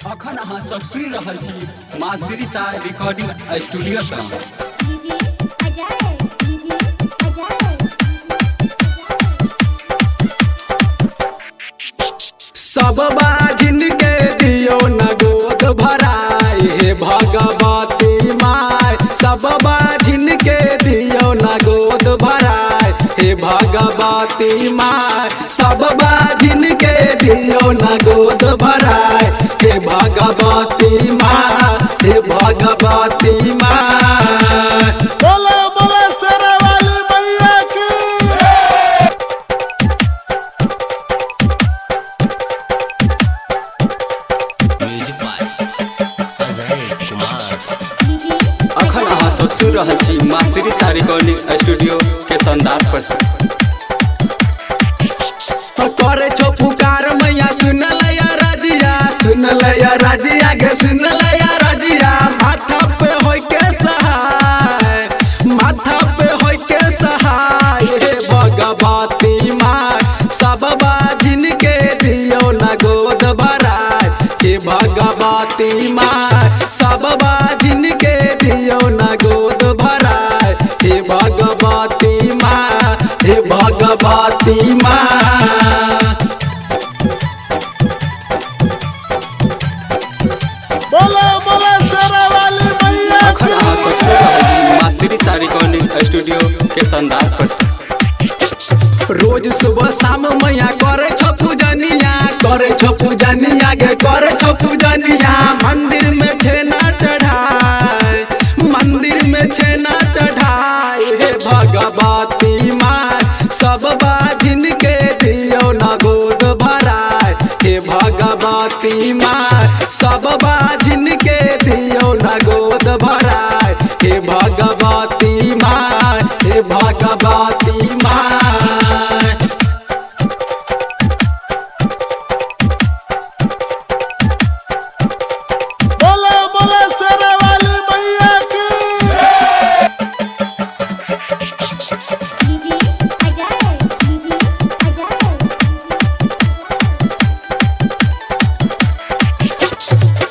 अखन अहाँ सब सुनि रहल छी माँ श्री शाह रिकॉर्डिंग स्टूडियो सँ। सब बाजिन के दियो न गोद भराए हे भगवती माय। सब बाजिन के दियो न गोद भराए हे भगवती माय। सब बाजिन के दियो न गोद भराए हे भगवती माय, हे भगवती माय। बोलो बोलो शेरा वाली मैया की। अखन अहाँ सब सुनि रहल छी माँ श्री शाह रिकॉर्डिंग स्टूडियो के शानदार प्रस्तुति। करे छो पुकार मैया सुन लया राजिया, सुन लया राजिया गे सुन लया राजिया। माथा पे होय के सहाय, माथा पे होय के सहाय हे भगवती माय। सब बाजिन के दियो न गोद भराए हे भगवती माय। सब बाजिन के दियो न गोद भराए हे भगवती माय, हे भगवती माय। बोलो बोलो शेरा वाली मैया अखन अहाँ सब सुनि रहल छी माँ श्री शाह रिकॉर्डिंग स्टूडियो के शानदार प्रस्तुति। रोज सुबह शाम मैया करे छो पूजनिया, करे छो पूजनिया गे करे छो पूजनिया। मंदिर में छेना चढ़ाए, मंदिर में छेना चढ़ाए हे भगवती माय। सब बाजिन के दियो न गोद भराए हे भगवती माय। सब बाजिन के दियो न गोद भराए हे भगवती माय, हे भगवती माय। बोलो बोलो शेरा वाली मैया की।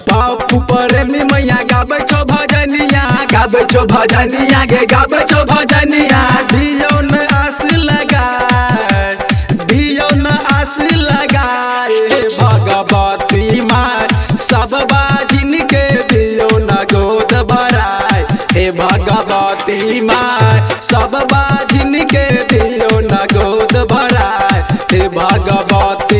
बापू प्रेमी मैया गाबै छो भजनिया, गाबै छो भजनिया गे गाबै छो भजनिया। दियो न आस लगाए, दियो न आस लगाए हे भगवती माय। सब बाजिन के दियो न गोद भराए हे भगवती माय। सब बाजिन के दियो न गोद भराए हे भगवती